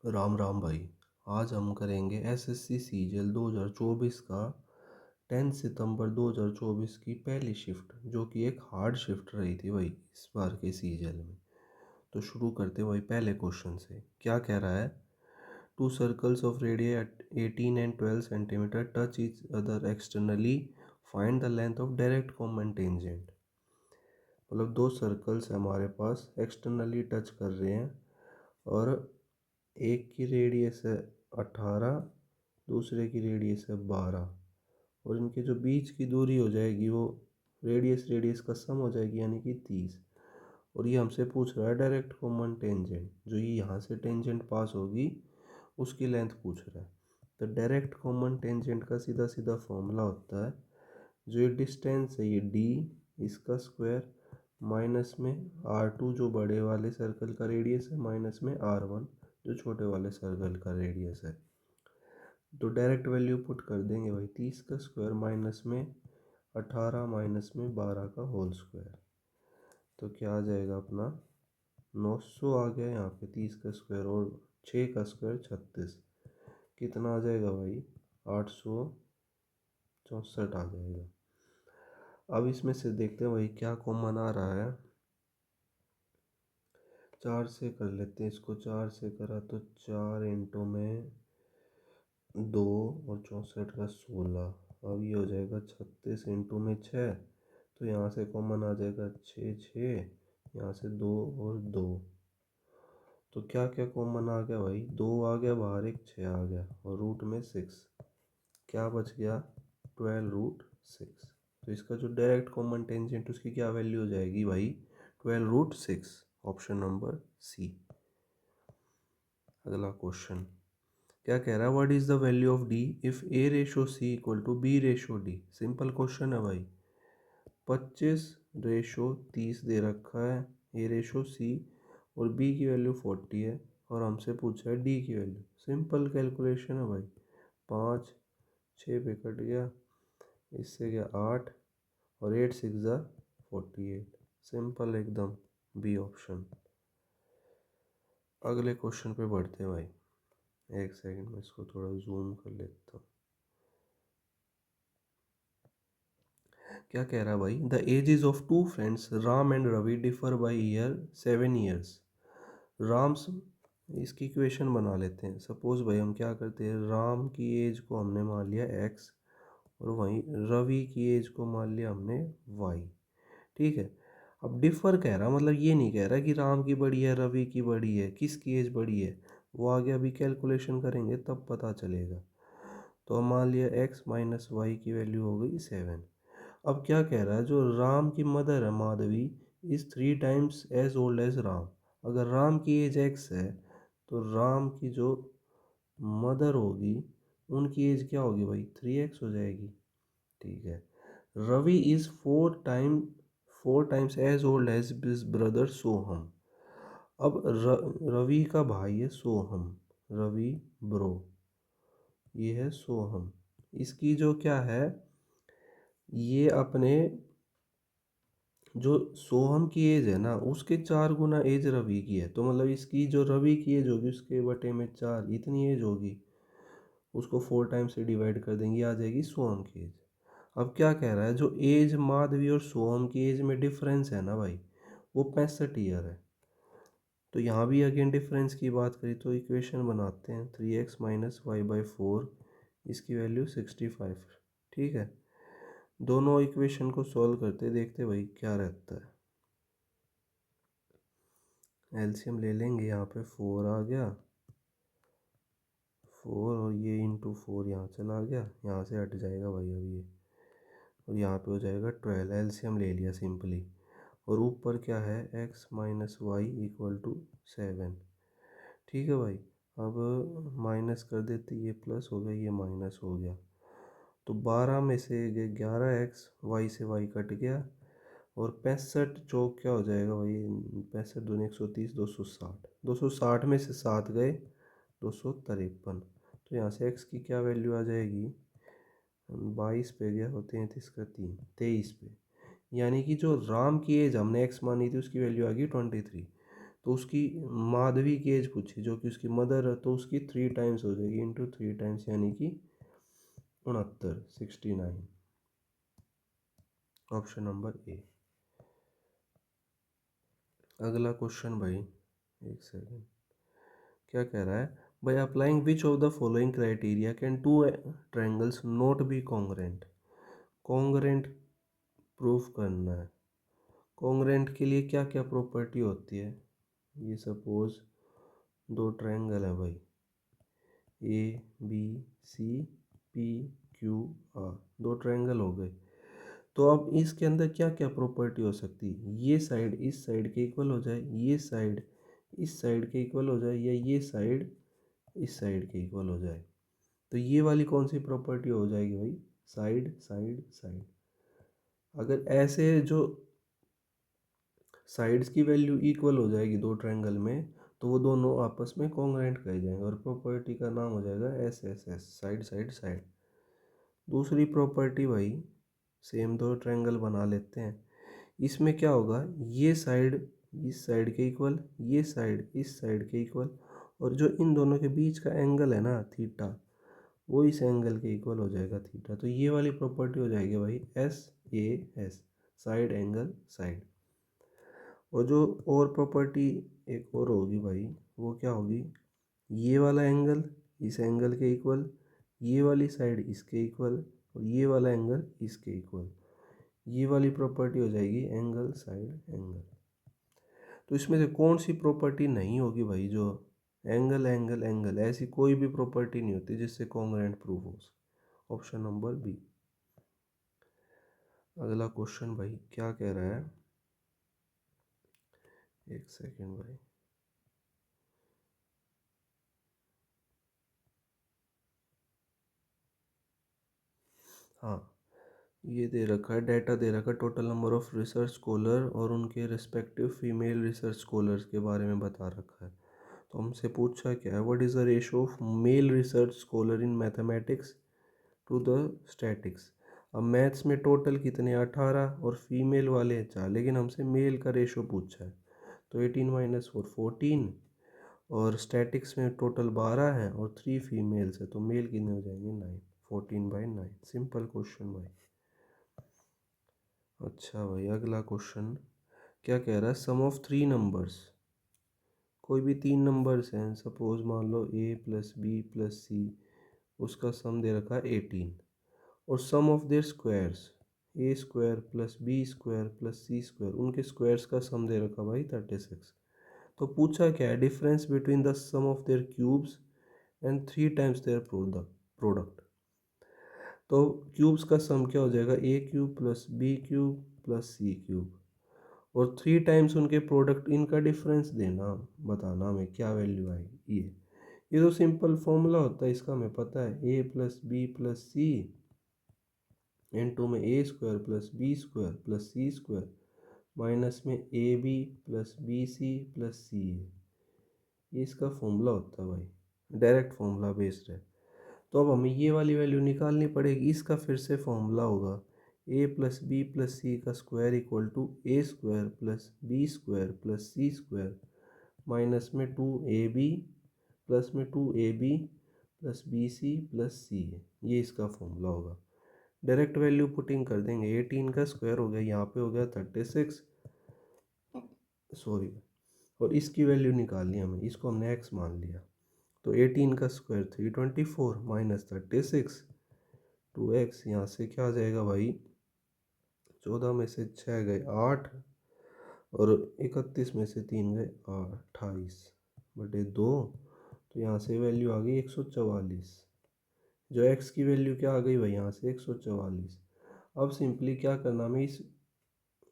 राम राम भाई। आज हम करेंगे एसएससी सीजीएल 2024 का 10 सितंबर 2024 की पहली शिफ्ट, जो कि एक हार्ड शिफ्ट रही थी भाई इस बार के सीजीएल में। तो शुरू करते हैं भाई पहले क्वेश्चन से। क्या कह रहा है? To circles of radius 18 and 12 centimetre touch each other externally, find the length of direct common tangent. मतलब दो सर्कल्स हमारे पास एक्सटर्नली टच कर रहे हैं और एक की रेडियस है 18, दूसरे की रेडियस है 12, और इनके जो बीच की दूरी हो जाएगी वो रेडियस रेडियस का सम हो जाएगी, यानी कि 30। और ये हमसे पूछ रहा है डायरेक्ट कॉमन टेंजेंट, जो ये यहाँ से टेंजेंट पास होगी उसकी लेंथ पूछ रहा है। तो डायरेक्ट कॉमन टेंजेंट का सीधा सीधा फॉर्मूला होता है, जो ये डिस्टेंस है ये डी, इसका स्क्वायर माइनस में R2 जो बड़े वाले सर्कल का रेडियस है, माइनस में R1 जो छोटे वाले सर्कल का रेडियस है। तो डायरेक्ट वैल्यू पुट कर देंगे भाई, 30 का स्क्वायर माइनस में 18 माइनस में 12 का होल स्क्वायर। तो क्या आ जाएगा अपना 900 आ गया यहाँ पे, 30 का स्क्वायर और 6 का स्क्वायर 36, कितना आ जाएगा भाई 864 आ जाएगा। अब इसमें से देखते हैं भाई क्या कॉमन आ रहा है। 4 से कर लेते हैं इसको, 4 से करा तो 4 इंटू में 2 और 64 का 16। अब ये हो जाएगा 36 इंटू में 6, तो यहाँ से कॉमन आ जाएगा 6 6, यहाँ से 2 और 2। तो क्या क्या कॉमन आ गया भाई, 2 आ गया बाहर, एक 6 आ गया और रूट में 6, क्या बच गया 12√6। तो इसका जो डायरेक्ट कॉमन टेंजेंट उसकी क्या वैल्यू हो जाएगी भाई 12√6, ऑप्शन नंबर सी। अगला क्वेश्चन क्या कह रहा है? What is the value of d if a ratio c equal to b ratio d. Simple question है भाई, 25:30 दे रखा है ए रेशो सी और बी की वैल्यू 40 है, और हमसे पूछा है डी की वैल्यू। सिंपल कैलकुलेशन है भाई, 5 6 पे कट गया, इससे गया 8 और 8 6 ज़ा 48। सिंपल एकदम, बी ऑप्शन। अगले क्वेश्चन पे बढ़ते हैं भाई, एक सेकंड में इसको थोड़ा जूम कर लेता हूँ। क्या कह रहा है भाई? The ages of two friends Ram and Ravi differ by year 7 years. Ram's, इसकी इक्वेशन बना लेते हैं। सपोज भाई हम क्या करते हैं, राम की एज को हमने मान लिया x और वहीं रवि की एज को मान लिया हमने y। ठीक है, अब डिफ़र कह रहा, मतलब ये नहीं कह रहा कि राम की बड़ी है रवि की बड़ी है, किसकी एज बड़ी है वो आगे अभी कैलकुलेशन करेंगे तब पता चलेगा। तो हम मान लिया x माइनस वाई की वैल्यू हो गई 7। अब क्या कह रहा है, जो राम की मदर है Madhavi is 3 times as old as Ram. अगर राम की एज x है तो राम की जो मदर होगी उनकी एज क्या होगी भाई 3x हो जाएगी। ठीक है, Ravi is 4 times as old as his brother Soham. अब रवि का भाई है सोहम, रवि ब्रो, ये है सोहम। इसकी जो क्या है, ये अपने जो सोहम की एज है ना उसके 4 गुना एज रवि की है, तो मतलब इसकी जो रवि की एज होगी उसके बटे में 4, इतनी एज होगी। उसको 4 टाइम्स से डिवाइड कर देंगे, आ जाएगी सोहम की एज। अब क्या कह रहा है, जो एज माधवी और सोहम की एज में डिफरेंस है ना भाई, वो 65 ईयर है। तो यहाँ भी अगेन डिफरेंस की बात करें तो इक्वेशन बनाते हैं, 3x माइनस वाई बाई 4, इसकी वैल्यू 65। ठीक है, दोनों इक्वेशन को सॉल्व करते देखते भाई क्या रहता है। एलसीएम ले लेंगे, यहाँ पे 4 आ गया, 4 और ये इंटू 4 यहाँ चला गया, यहाँ से हट जाएगा भाई अब ये, और यहाँ पे हो जाएगा 12। एलसीएम ले लिया सिंपली, और ऊपर क्या है x minus y equal to 7। ठीक है भाई, अब माइनस कर देते, ये प्लस हो गया ये माइनस हो गया, तो 12 में से 11x, वाई से वाई कट गया, और 65 चौक क्या हो जाएगा भाई, 65 दूनी 130, 260, 260 में से 7 गए 253। तो यहाँ से x की क्या वैल्यू आ जाएगी, 22 पे गया और 33 का 3, 23 पे। यानी कि जो राम की एज हमने x मानी थी उसकी वैल्यू आ गई 23। तो उसकी माधवी की एज पूछी जो कि उसकी मदर है, तो उसकी 3 टाइम्स हो जाएगी, इंटू 3 टाइम्स यानी कि 69, 69। Option number A. अगला क्वेश्चन भाई, एक सेकेंड, क्या कह रहा है, by applying which of the following criteria can two triangles not be congruent. Congruent proof करना है। कॉन्ग्रेंट के लिए क्या क्या प्रॉपर्टी होती है। ये सपोज दो ट्रायंगल है भाई, A B C P Q R, दो ट्रायंगल हो गए। तो अब इसके अंदर क्या क्या प्रॉपर्टी हो सकती है, ये साइड इस साइड के इक्वल हो जाए, ये साइड इस साइड के इक्वल हो जाए, या ये साइड इस साइड के इक्वल हो जाए। तो ये वाली कौन सी प्रॉपर्टी हो जाएगी भाई, साइड साइड साइड। अगर ऐसे जो साइड्स की वैल्यू इक्वल हो जाएगी दो ट्रायंगल में, तो वो दोनों आपस में कॉन्ग्रुएंट कहे जाएंगे और प्रॉपर्टी का नाम हो जाएगा S S S, side side side. दूसरी प्रॉपर्टी भाई, सेम दो ट्रायंगल बना लेते हैं, इसमें क्या होगा, ये साइड इस साइड के इक्वल, ये साइड इस साइड के इक्वल, और जो इन दोनों के बीच का एंगल है ना थीटा, वो इस एंगल के इक्वल हो जाएगा थीटा। तो ये वाली प्रॉपर्टी हो जाएगी भाई S A S, side angle side. और जो और प्रॉपर्टी एक और होगी भाई, वो क्या होगी, ये वाला एंगल इस एंगल के इक्वल, ये वाली साइड इसके इक्वल, और ये वाला एंगल इसके इक्वल। ये वाली प्रॉपर्टी हो जाएगी एंगल साइड एंगल। तो इसमें से कौन सी प्रॉपर्टी नहीं होगी भाई, जो एंगल एंगल एंगल, ऐसी कोई भी प्रॉपर्टी नहीं होती जिससे कॉन्ग्रुएंट प्रूफ हो। Option number B. अगला क्वेश्चन भाई क्या कह रहा है, एक सेकेंड भाई, हाँ, ये दे रखा है, डाटा दे रखा है, total number of research scholar और उनके रिस्पेक्टिव फीमेल रिसर्च स्कॉलर्स के बारे में बता रखा है। तो हमसे पूछा क्या है, what is the ratio of male research scholar in mathematics to the statics. अब मैथ्स में टोटल कितने, 18, और फीमेल वाले 4, लेकिन हमसे मेल का रेशो पूछा है। तो 18 - 4 14, और स्टैटिक्स में टोटल 12 है और 3 फीमेल्स है, तो मेल कितने हो जाएंगे 9, 14/9। सिंपल क्वेश्चन भाई। अच्छा भाई, अगला क्वेश्चन क्या कह रहा है, सम ऑफ 3 नंबर्स, कोई भी 3 नंबर्स हैं, सपोज मान लो a + b + c, उसका सम दे रखा है 18, और सम of there squares a² + b² + c², उनके स्क्वायर्स का सम दे रखा भाई 36। तो पूछा क्या है, difference between the sum of their cubes and 3 times their product. तो क्यूब्स का सम क्या हो जाएगा, a³ + b³ + c³, और 3 टाइम्स उनके प्रोडक्ट, इनका डिफरेंस देना, बताना हमें क्या वैल्यू आएगी। ये तो सिंपल फॉर्मूला होता है, इसका हमें पता है, a + b + c इंटू में a² + b² + c² माइनस में ab + bc + ca, ये इसका फॉर्मूला होता है भाई, डायरेक्ट फॉर्मूला बेस्ड है। तो अब हमें ये वाली वैल्यू निकालनी पड़ेगी, इसका फिर से फॉर्मूला होगा a + b + c का square equal to a² + b² + c² minus में 2ab प्लस में 2ab + bc + ca, ये इसका फॉर्मूला होगा। डायरेक्ट वैल्यू पुटिंग कर देंगे, 18 का स्क्वायर हो गया, यहाँ पे हो गया 36, सॉरी, और इसकी वैल्यू निकालनी हमें, इसको हमने x मान लिया। तो 18 का स्क्वायर 324 माइनस 36, 2x, यहाँ से क्या आ जाएगा भाई, 14 में से 6 गए 8, और 31 में से 3 गए 28/2, तो यहाँ से वैल्यू आ गई 144। जो x की वैल्यू क्या आ गई भाई, यहाँ से 144। अब सिंपली क्या करना, हमें इस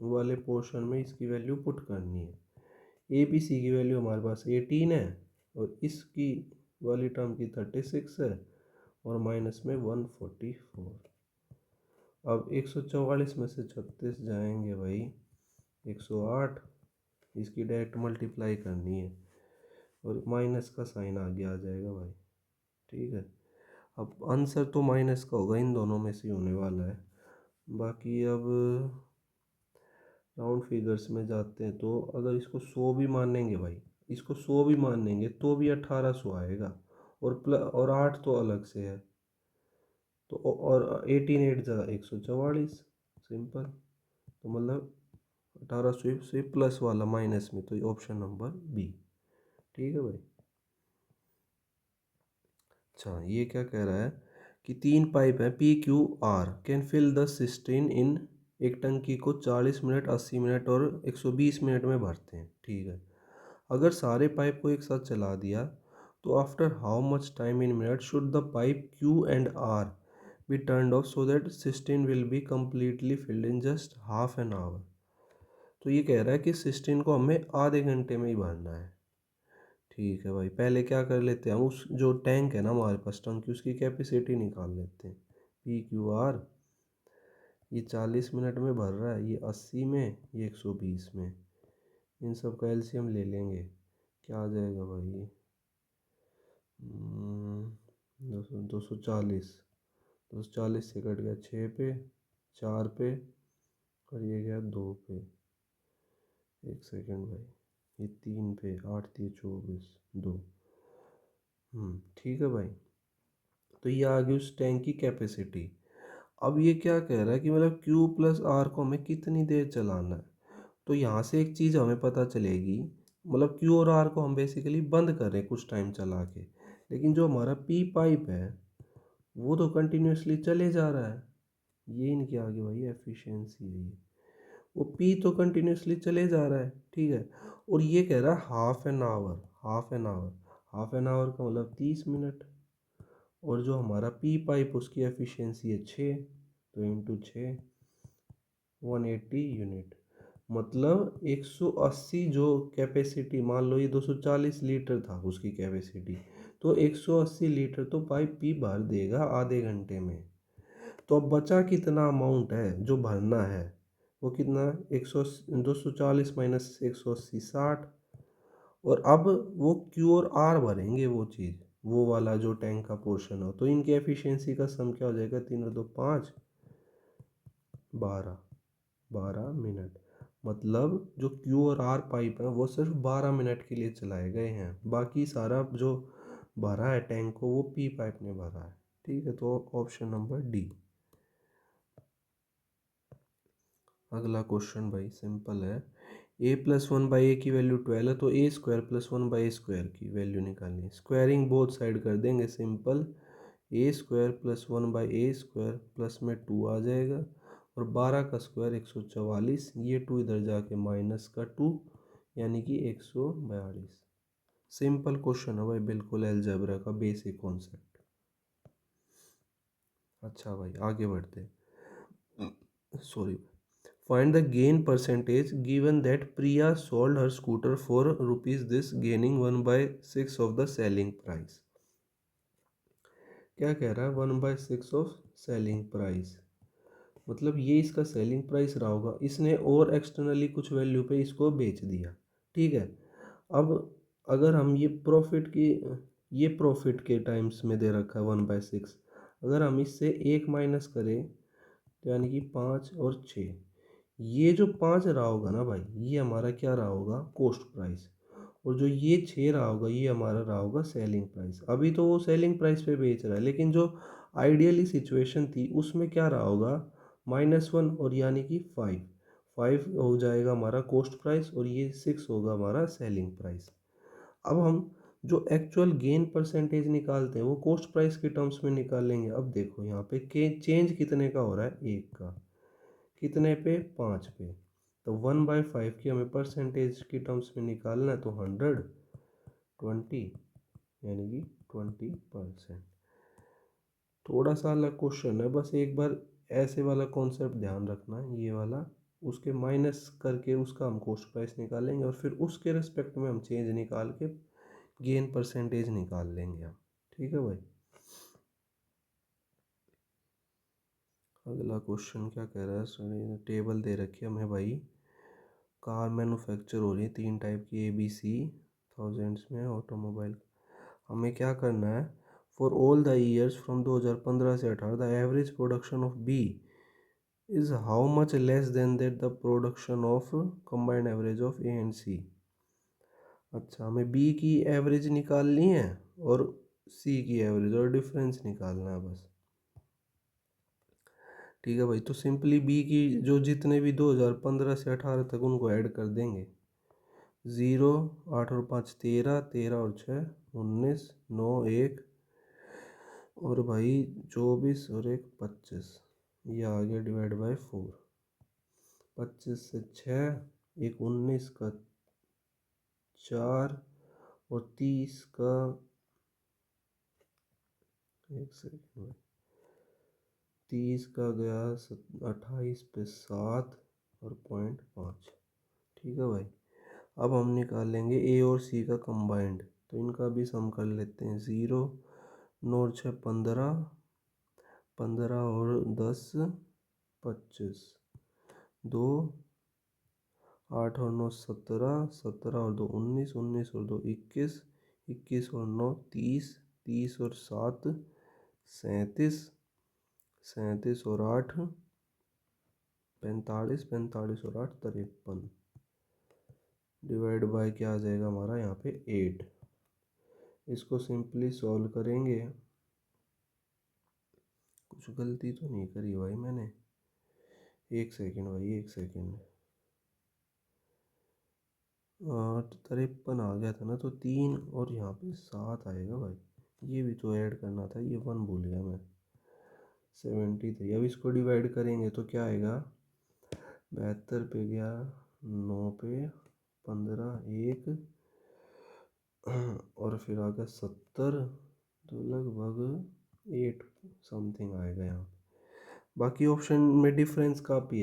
वाले पोर्शन में इसकी वैल्यू पुट करनी है। ए बी सी की वैल्यू हमारे पास 18 है, और इसकी वाली टर्म की 36 है, और माइनस में 144। अब 144 में से 36 जाएंगे भाई 108, इसकी डायरेक्ट मल्टीप्लाई करनी है, और माइनस का साइन आगे आ जाएगा भाई, ठीक है। अब आंसर तो माइनस का होगा, इन दोनों में से होने वाला है। बाकी अब राउंड फिगर्स में जाते हैं तो अगर इसको 100 भी मानेंगे भाई, इसको 100 भी मानेंगे तो भी 1800 आएगा। और 8 तो अलग से है, तो और 18 8 जा 144, सिंपल। तो मतलब 1800 से प्लस वाला माइनस में, तो ये ऑप्शन नंबर बी। ठीक है भाई। अच्छा, ये क्या कह रहा है कि 3 पाइप है P Q R can fill the cistern in, एक टंकी को 40 मिनट 80 मिनट और 120 मिनट में भरते हैं। ठीक है, अगर सारे पाइप को एक साथ चला दिया तो after how much time in minute should the pipe Q and R be turn off so that cistern will be completely filled in just half an hour. तो ये कह रहा है कि सिस्टर्न को हमें आधे घंटे में ही भरना है। ठीक है भाई, पहले क्या कर लेते हैं हम, उस जो टैंक है ना हमारे पास टंकी की, उसकी कैपेसिटी निकाल लेते हैं। पी क्यू आर, ये 40 मिनट में भर रहा है, ये 80 में, ये 120 में, इन सब का एलसीएम ले लेंगे। क्या आ जाएगा भाई ये, 240, 240 से कट गया 6 पे, 4 पे, और ये गया 2 पे। एक सेकंड भाई, ये 3 पे, 8 3 24 2। ठीक है भाई। तो ये आ गई उस टैंक की कैपेसिटी। अब ये क्या कह रहा है कि मतलब Q प्लस आर को हमें कितनी देर चलाना है। तो यहाँ से एक चीज़ हमें पता चलेगी, मतलब Q और R को हम बेसिकली बंद कर रहे हैं कुछ टाइम चला के, लेकिन जो हमारा P पाइप है वो तो कंटिन्यूसली चले जा रहा है। ये इनके आगे भाई एफिशिएंसी है ये, वो P तो कंटिन्यूसली चले जा रहा है। ठीक है, और ये कह रहा है half an hour, half an hour, half an hour का मतलब 30 मिनट। और जो हमारा पी पाइप उसकी एफिशिएंसी है 6, तो इंटू 6, 180 यूनिट, मतलब 180 जो कैपेसिटी, मान लो ये 240 लीटर था उसकी कैपेसिटी, तो 180 लीटर तो पाइप पी भर देगा आधे घंटे में। तो अब बचा कितना अमाउंट है जो भरना है, वो कितना, 240 माइनस 180 60। और अब वो क्यू और आर भरेंगे वो चीज़, वो वाला जो टैंक का पोर्शन हो, तो इनकी एफिशिएंसी का सम क्या हो जाएगा, 3 और 2 5, 12, 12 मिनट। मतलब जो क्यू और आर पाइप है वो सिर्फ 12 मिनट के लिए चलाए गए हैं, बाकी सारा जो भरा है टैंक को वो पी पाइप ने भरा है। ठीक है, तो ऑप्शन नंबर डी। अगला क्वेश्चन भाई सिंपल है, a plus one by a की वैल्यू 12 है, तो a square plus one by a square की वैल्यू निकालनी है। स्क्वायरिंग बोथ साइड कर देंगे, simple, a square plus one by a square plus में 2 आ जाएगा, और 12 का स्क्वायर 144, ये 2 इधर जाके माइनस का 2, यानी कि 142। सिंपल क्वेश्चन है भाई, बिल्कुल अलजेब्रा का बेसिक कॉन्सेप्ट। अच्छा भाई आगे बढ़ते हैं, sorry. Find the gain percentage given that Priya sold her scooter for rupees this, gaining 1 by 6 of the selling price। क्या कह रहा है, 1 by 6 ऑफ सेलिंग प्राइस, मतलब ये इसका सेलिंग प्राइस रहा होगा, इसने और एक्सटर्नली कुछ वैल्यू पे इसको बेच दिया। ठीक है, अब अगर हम ये प्रॉफिट की, ये प्रॉफिट के टाइम्स में दे रखा है 1/6, अगर हम इससे 1 माइनस करें तो यानी कि 5 और 6, ये जो 5 रहा होगा ना भाई, ये हमारा क्या रहा होगा, कॉस्ट प्राइस। और जो ये 6 रहा होगा ये हमारा रहा होगा सेलिंग प्राइस। अभी तो वो सेलिंग प्राइस पे बेच रहा है, लेकिन जो आइडियली सिचुएशन थी उसमें क्या रहा होगा, -1, और यानी कि 5, 5 हो जाएगा हमारा कॉस्ट प्राइस, और ये 6 होगा हमारा सेलिंग प्राइस। अब हम जो एक्चुअल गेन परसेंटेज निकालते हैं वो कॉस्ट प्राइस के टर्म्स में निकालेंगे। अब देखो यहाँ पे के चेंज कितने का हो रहा है, 1 का, कितने पे, 5 पे, तो 1/5 की हमें परसेंटेज की टर्म्स में निकालना है, तो 120, यानी कि 20%। थोड़ा सा अलग क्वेश्चन है, बस एक बार ऐसे वाला कॉन्सेप्ट ध्यान रखना है, ये वाला, उसके माइनस करके उसका हम कॉस्ट प्राइस निकालेंगे, और फिर उसके रिस्पेक्ट में हम चेंज निकाल के गेन परसेंटेज निकाल लेंगे हम। ठीक है भाई। अगला क्वेश्चन क्या कह रहा है, सुनिए, टेबल दे रखी है हमें भाई, कार मैन्युफैक्चर हो रही है 3 टाइप की, ABC थाउजेंड्स में, ऑटोमोबाइल। हमें क्या करना है, for all the years from 2015 से 18 the average production of b is how much less than that the production of combined average of a and c. अच्छा, हमें बी की एवरेज निकालनी है और सी की एवरेज और डिफरेंस निकालना है बस। ठीक है भाई, तो सिंपली बी की जो जितने भी 2015 से 18 तक उनको ऐड कर देंगे। 0, 8 और 5 13, 13 और 6 19, 9 1 और भाई 24 और 1 25। ये आ गया डिवाइड बाय 4। 25 से 6, एक 19 का 4 और 30 का, एक सेकेंड, 30 का गया 28 पे 7 और 0.5। ठीक है भाई, अब हम निकाल लेंगे ए और सी का कंबाइंड, तो इनका भी सम कर लेते हैं। 0, 9 और 6 15, 15 और 10 25, 2, 8 और 9 17, 17 और 2 19, 19 और 2 21, 21 और 9 30, 30 और 7 37, 37 और 8 45, 45 और 8 53। डिवाइड बाय क्या आ जाएगा हमारा यहाँ पे 8। इसको सिंपली सॉल्व करेंगे। कुछ गलती तो नहीं करी भाई मैंने? एक सेकेंड भाई, एक सेकेंड। 53 आ गया था ना, तो 3 और यहाँ पे 7 आएगा भाई। ये भी तो ऐड करना था, ये 1 भूल गया मैं। 73। अब इसको डिवाइड करेंगे तो क्या आएगा? 72 पे गया, 9 पे 15 1 और फिर आ गया 70, तो लगभग 8 समथिंग आएगा यहाँ। बाकी ऑप्शन में डिफरेंस काफ़ी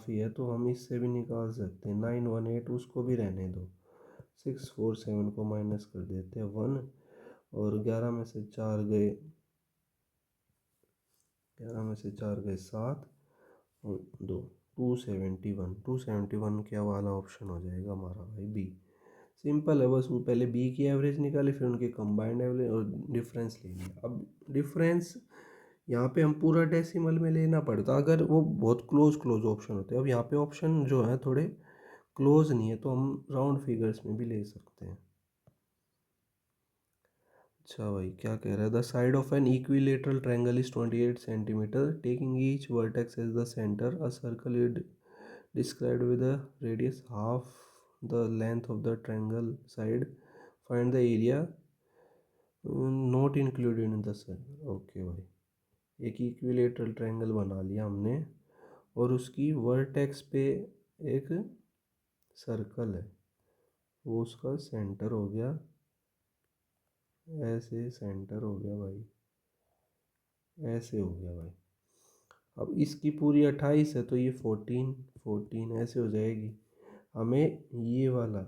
है तो हम इससे भी निकाल सकते हैं। 918 उसको भी रहने दो। 647 को माइनस कर देते हैं 1, और 11 में से 4 गए, 11 में से 4 गए 7 और 2, 271। 271 क्या वाला ऑप्शन हो जाएगा हमारा भाई? बी। सिंपल है, बस वो पहले बी की एवरेज निकाली, फिर उनके कंबाइंड एवरेज और डिफरेंस ले लिया। अब डिफरेंस यहाँ पे हम पूरा डेसिमल में लेना पड़ता अगर वो बहुत क्लोज क्लोज ऑप्शन होते हैं। अब यहाँ पे ऑप्शन जो है थोड़े क्लोज नहीं है, तो हम राउंड फिगर्स में भी ले सकते हैं। अच्छा भाई, क्या कह रहा है? The side of an equilateral triangle is 28 centimetre, taking each vertex as the centre, a circle is described with a radius half the length of the triangle side, find the area not included in the circle। Okay भाई, एक equilateral triangle बना लिया हमने और उसकी vertex पे एक circle है, वो उसका सेंटर हो गया, ऐसे सेंटर हो गया भाई, ऐसे हो गया भाई। अब इसकी पूरी 28 है तो ये 14 14 ऐसे हो जाएगी। हमें ये वाला,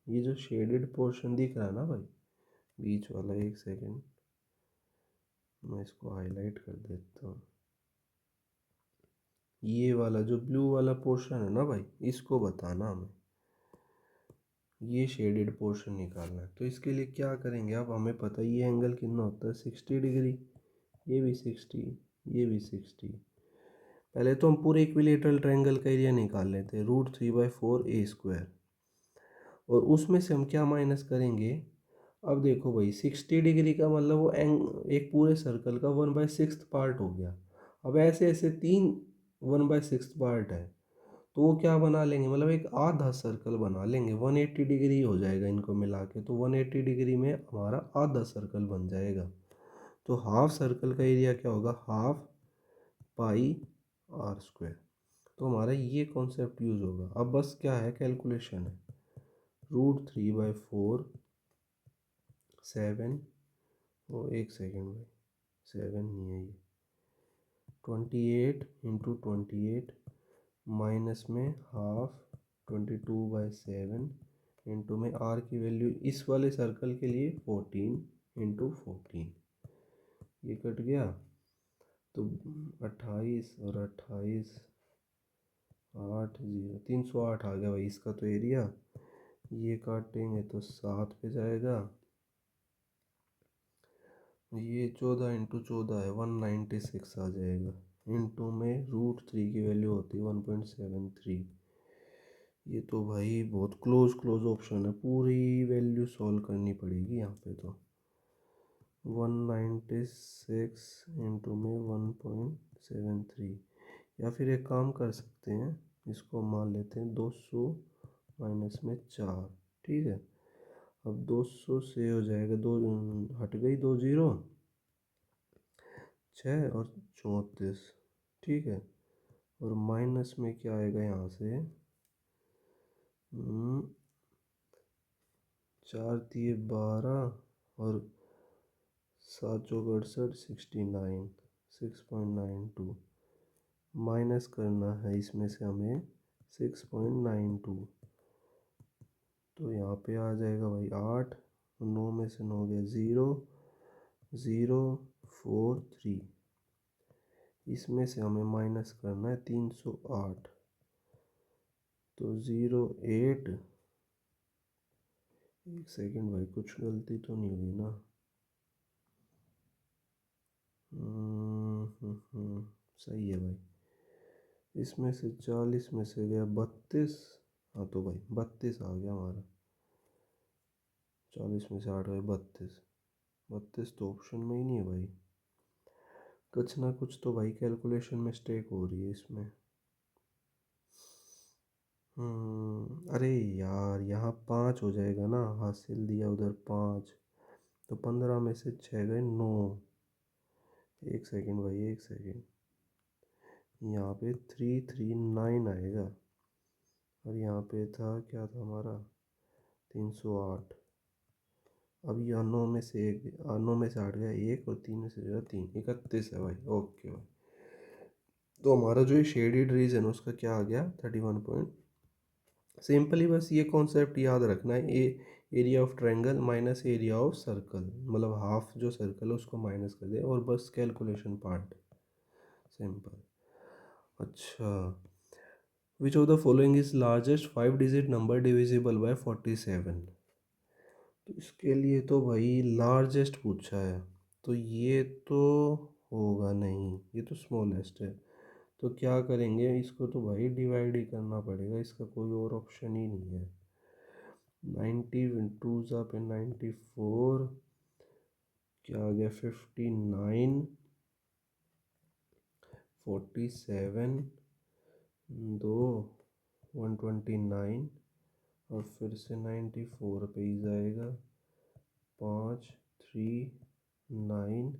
ये जो शेडेड पोर्शन दिख रहा है ना भाई, बीच वाला, एक सेकेंड मैं इसको हाईलाइट कर देता हूँ। ये वाला जो ब्लू वाला पोर्शन है ना भाई, इसको बताना हमें, ये शेडेड पोर्शन निकालना है। तो इसके लिए क्या करेंगे? अब हमें पता है ये एंगल कितना होता है, 60 डिग्री, ये भी 60, ये भी 60। पहले तो हम पूरे इक्विलेटरल ट्रायंगल का एरिया निकाल लेते हैं, √3/4 a², और उसमें से हम क्या माइनस करेंगे? अब देखो भाई, 60 डिग्री का मतलब वो एक पूरे सर्कल का 1/6 पार्ट हो गया। अब ऐसे ऐसे 3 1/6 पार्ट है, तो वो क्या बना लेंगे, मतलब एक आधा सर्कल बना लेंगे। 180 डिग्री हो जाएगा इनको मिला के, तो 180 डिग्री में हमारा आधा सर्कल बन जाएगा। तो हाफ सर्कल का एरिया क्या होगा? ½ πr²। तो हमारा ये कॉन्सेप्ट यूज़ होगा। अब बस क्या है, कैलकुलेशन है। √3/4 7, वो एक सेकेंड भाई, 7 नहीं है ये, 28 इंटू 28 माइनस में ½ 22/7 इंटू में आर की वैल्यू इस वाले सर्कल के लिए 14 इंटू 14, ये कट गया तो 28 और 28 8 0 308 आ गया भाई इसका तो एरिया। ये काटेंगे तो 7 पे जाएगा, ये 14 इंटू 14 है, 196 आ जाएगा। इंटू में √3 की वैल्यू होती है 1.73। ये तो भाई बहुत क्लोज ऑप्शन है, पूरी वैल्यू सॉल्व करनी पड़ेगी यहाँ पे तो। 196 इंटू में 1.73, या फिर एक काम कर सकते हैं, इसको मान लेते हैं 200 माइनस में 4। ठीक है, अब 200 से हो जाएगा दो, हट गई 2 जीरो, 6 और 34। ठीक है, और माइनस में क्या आएगा यहाँ से, 4 दिए 12 और 7 चौक 68, 69, 6.92 माइनस करना है इसमें से हमें 6.92। तो यहाँ पे आ जाएगा भाई 8, 9 में से 9 गया 0, 043। इसमें से हमें माइनस करना है 308, तो 08। एक सेकंड भाई, कुछ गलती तो नहीं हुई ना। सही है भाई। इसमें से 40 में से गया 32। हाँ तो भाई 32 आ गया हमारा। 40 में से 8 गए 32। 32 तो ऑप्शन में ही नहीं है भाई। कुछ ना कुछ तो भाई कैलकुलेशन मिस्टेक हो रही है इसमें। अरे यार, यहाँ 5 हो जाएगा ना, हासिल दिया उधर 5, तो 15 में से 6 गए 9। एक सेकंड भाई, एक सेकंड, यहाँ पे 339 आएगा, और यहाँ पे था क्या था हमारा 308। अब यह 9 में से 9 में से 8 गया 1, और 3 में से गया 3, 31 है भाई। ओके भाई, तो हमारा जो ये शेडेड रीजन है उसका क्या आ गया 31 पॉइंट। सिंपली बस ये कॉन्सेप्ट याद रखना है, area of triangle minus area of circle, मतलब हाफ जो सर्कल है उसको माइनस कर दे, और बस कैलकुलेशन पार्ट सिंपल। अच्छा, which of the following is largest 5 digit number divisible by 47। तो इसके लिए तो भाई लार्जेस्ट पूछा है, तो ये तो होगा नहीं, ये तो स्मॉलेस्ट है। तो क्या करेंगे, इसको तो भाई डिवाइड ही करना पड़ेगा, इसका कोई और ऑप्शन ही नहीं है। 90 टू ज़ा पे 94, क्या आ गया 59, 47, 2, 129, और फिर से 94 पे ही जाएगा, 5, 3, 9।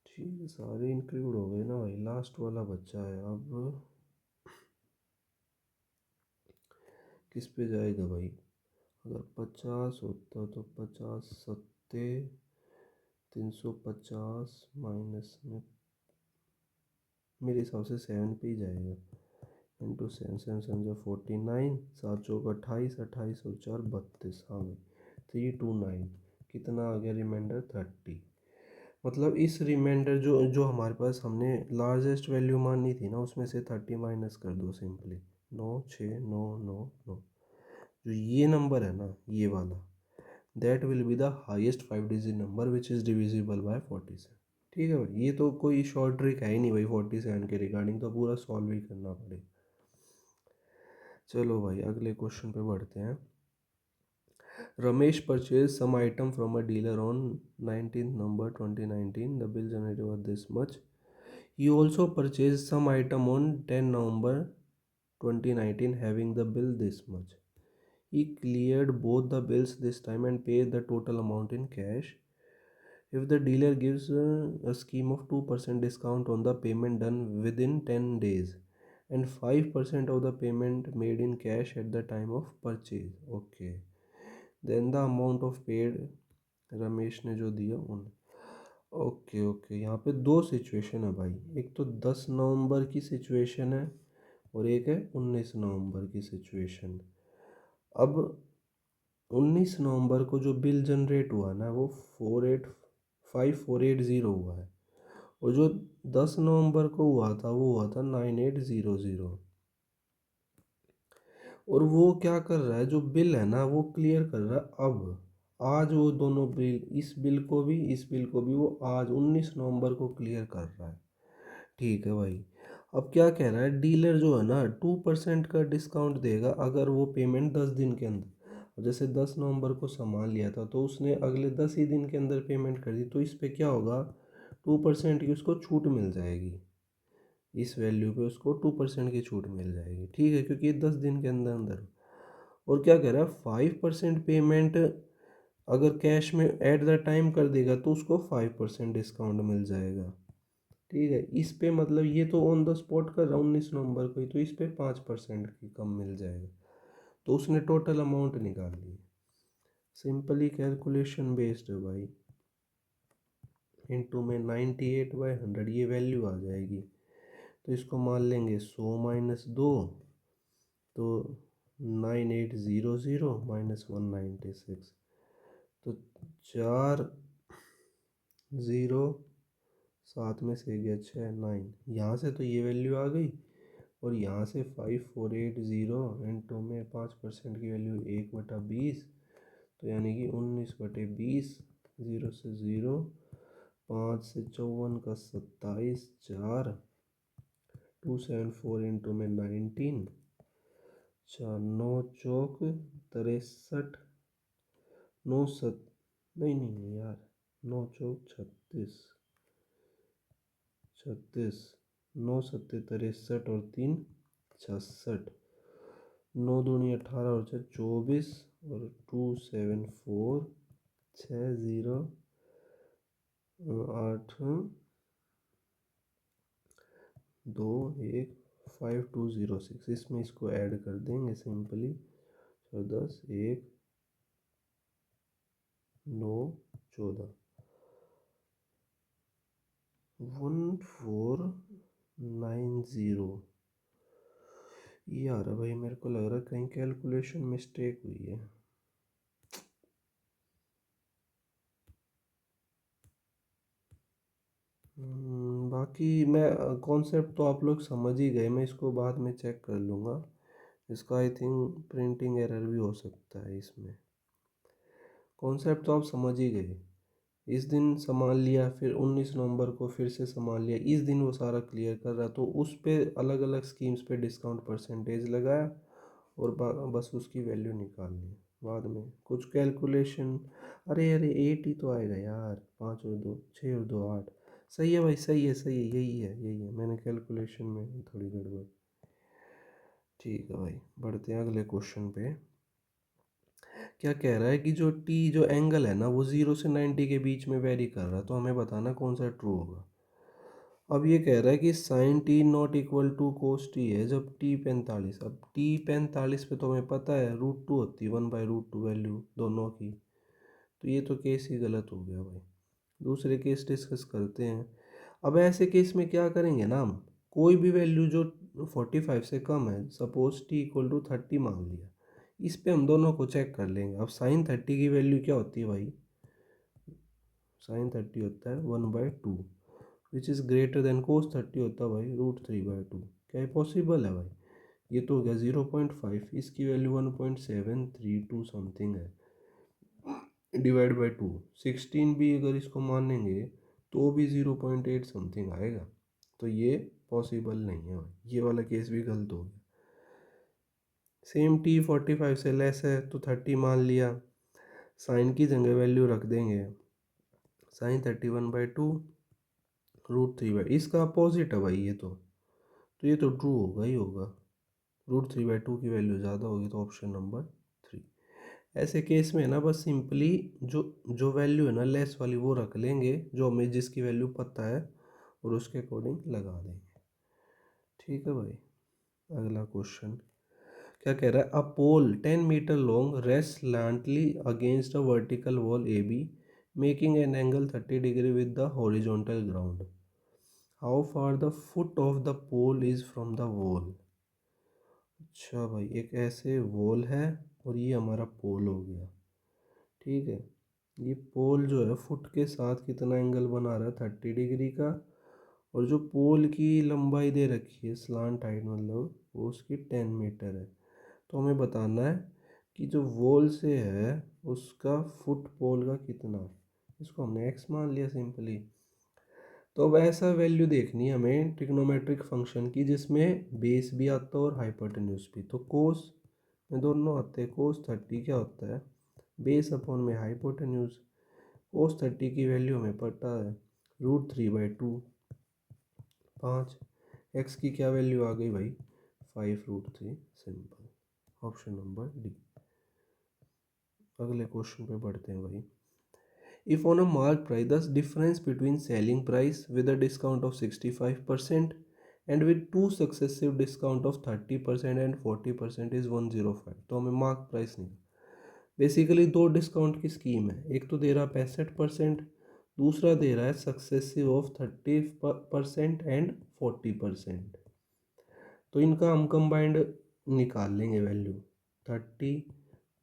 ठीक है, सारे इंक्लूड हो गए ना भाई, लास्ट वाला बच्चा है। अब किस पे जाएगा भाई, अगर 50 होता तो 50 सत्ते 350 माइनस में मेरे हिसाब से 7 पे ही जाएगा। इंटू 7, 7 7 जो 49, 7 चौक 28, 28 और 4 32। हाँ भाई 329, कितना आ गया रिमाइंडर 30। मतलब इस रिमाइंडर जो हमारे पास हमने लार्जेस्ट वैल्यू मानी थी ना, उसमें से 30 माइनस कर दो सिंपली। 9 6 9 9 9, जो ये नंबर है ना, ये वाला, that will be the highest 5 digit number which is divisible by 47। ठीक है भाई, ये तो कोई शॉर्ट ट्रिक है ही नहीं भाई, 47 के रिगार्डिंग तो पूरा सॉल्व ही करना पड़ेगा। चलो भाई अगले क्वेश्चन पे बढ़ते हैं। Ramesh purchase some item from a dealer on 19th November 2019, the bill generated was this much. He also purchased some item on 10 November 2019 having the bill this much. He cleared both the bills this time and paid the total amount in cash. If the dealer gives a scheme of 2% discount on the payment done within 10 days and 5% of the payment made in cash at the time of purchase, okay, then the amount of paid Ramesh ने जो दिया उन। Okay okay, यहाँ पे दो situation है भाई, एक तो 10 नवंबर की सिचुएशन है और एक है 19 नवंबर की सिचुएशन। अब 19 नवंबर को जो बिल जनरेट हुआ ना, वो 485,480 हुआ है, और जो 10 नवंबर को हुआ था वो हुआ था 9800। और वो क्या कर रहा है, जो बिल है ना वो क्लियर कर रहा है अब, आज वो दोनों बिल, इस बिल को भी इस बिल को भी वो आज 19 नवंबर को क्लियर कर रहा है। ठीक है भाई। अब क्या कह रहा है, डीलर जो है ना 2% का डिस्काउंट देगा अगर वो पेमेंट 10 दिन के अंदर, जैसे 10 नवंबर को सामान लिया था तो उसने अगले 10 ही दिन के अंदर पेमेंट कर दी, तो इस पे क्या होगा, 2% की उसको छूट मिल जाएगी। इस वैल्यू पे उसको 2% की छूट मिल जाएगी, ठीक है, क्योंकि ये 10 दिन के अंदर अंदर। और क्या कह रहा है, 5% पेमेंट अगर कैश में एट द टाइम कर देगा तो उसको 5% डिस्काउंट मिल जाएगा। ठीक है, इस पे मतलब ये तो ऑन द स्पॉट कर रहा हूँ 19 नवंबर को ही, तो इस पे 5% की कम मिल जाएगा। तो उसने टोटल अमाउंट निकाल ली। सिंपली कैलकुलेशन बेस्ड है भाई, इनटू में 98/100 ये वैल्यू आ जाएगी। तो इसको मान लेंगे 100 - 2, तो 9800 -196, तो 4 0 7 में से गया 6 9, यहाँ से तो ये वैल्यू आ गई, और यहाँ से 5480 एंड टू में 5% की वैल्यू 1/20, तो यानी कि 19/20, 0 से 0, 5 से 54 का 27, 4 274 इंटू में 19, 4 9 चौक 63, 9 7, नहीं नहीं नहीं यार, 9 चौक 36, 36, 9 7 63 और 3 66, 9 दूनी 18 और 6 24, और 274, 60, 8 2 1 5206, इसमें इसको ऐड कर देंगे सिंपली, तो 10 1 9 14 1490। यार भाई मेरे को लग रहा है कहीं कैलकुलेशन मिस्टेक हुई है। बाकी मैं कॉन्सेप्ट तो आप लोग समझ ही गए, मैं इसको बाद में चेक कर लूँगा। इसका आई थिंक प्रिंटिंग एरर भी हो सकता है इसमें। कॉन्सेप्ट तो आप समझ ही गए। इस दिन सामान लिया, फिर 19 नवंबर को फिर से सामान लिया, इस दिन वो सारा क्लियर कर रहा, तो उस पे अलग अलग स्कीम्स पे डिस्काउंट परसेंटेज लगाया, और बस उसकी वैल्यू निकालनी बाद में कुछ कैलकुलेशन। अरे अरे 8 ही तो आएगा यार, 5 और 2 6 और 2 8। सही है भाई, सही है सही है, यही है, मैंने कैलकुलेशन में थोड़ी गड़बड़। ठीक है भाई, बढ़ते हैं अगले क्वेश्चन पे। क्या कह रहा है कि जो टी जो एंगल है ना वो 0 से 90 के बीच में वेरी कर रहा है, तो हमें बताना कौन सा ट्रू होगा। अब ये कह रहा है कि sine t not equal to cos t है जब टी 45। अब टी 45 पे तो हमें पता है √2 होती है, 1/√2 वैल्यू दोनों की, तो ये तो केस ही गलत हो गया भाई। दूसरे केस डिस्कस करते हैं। अब ऐसे केस में क्या करेंगे ना, हम कोई भी वैल्यू जो 45 से कम है, सपोज टी इक्वल टू 30 मान लिया, इस पे हम दोनों को चेक कर लेंगे। अब साइन 30 की वैल्यू क्या होती है भाई, साइन 30 होता है 1/2, विच इज़ ग्रेटर देन कोस 30 होता है भाई √3/2। क्या ये पॉसिबल है भाई, ये तो हो गया 0.5, इसकी वैल्यू 1.732 समथिंग है, डिवाइड बाई 2, 16 भी अगर इसको मानेंगे तो भी 0.8 समथिंग आएगा। तो ये पॉसिबल नहीं है भाई, ये वाला केस भी गलत हो गया। सेम टी 45 से लेस है तो 30 मान लिया, साइन की जगह वैल्यू रख देंगे, साइन 31/2 √3/, इसका अपोजिट है भाई ये तो ये तो ट्रू होगा ही होगा, √3/2 की वैल्यू ज़्यादा होगी, तो ऑप्शन नंबर 3। ऐसे केस में ना बस सिंपली जो जो वैल्यू है ना लेस वाली वो रख लेंगे, जो हमें जिसकी वैल्यू पता है, और उसके अकॉर्डिंग लगा देंगे। ठीक है भाई, अगला क्वेश्चन क्या कह रहा है, a pole 10 metre long rest slantly against a vertical wall a b making an angle 30 degree with the horizontal ground, how far the foot of the pole is from the wall. अच्छा भाई, एक ऐसे wall है और ये हमारा पोल हो गया, ठीक है। ये पोल जो है फुट के साथ कितना एंगल बना रहा है, 30 डिग्री का, और जो पोल की लंबाई दे रखी है स्लांट हाइट मतलब वो उसकी 10 मीटर है। तो हमें बताना है कि जो वॉल से है उसका फुट पोल का कितना, इसको हमने एक्स मान लिया सिंपली। तो अब ऐसा वैल्यू देखनी है हमें ट्रिग्नोमेट्रिक फंक्शन की जिसमें बेस भी आता है और हाइपोटेन्यूज भी। तो कोस में दोनों आते हैं। कोस 30 क्या होता है, बेस अपॉन में हाइपोटेन्यूज। कोस 30 की वैल्यू हमें पता है √3/2, 5। एक्स की क्या वैल्यू आ गई भाई, 5√3। Simple, option number D. अगले क्वेश्चन पे बढ़ते हैं भाई। If on a mark price, the difference between selling price with a discount of 65% and with two successive discount of 30% and 40% is 105, तो हमें मार्क प्राइस नहीं। बेसिकली दो डिस्काउंट की स्कीम है, एक तो दे रहा 65%, दूसरा दे रहा है सक्सेसिव ऑफ 30% एंड 40%। तो इनका हम कंबाइंड निकाल लेंगे वैल्यू। 30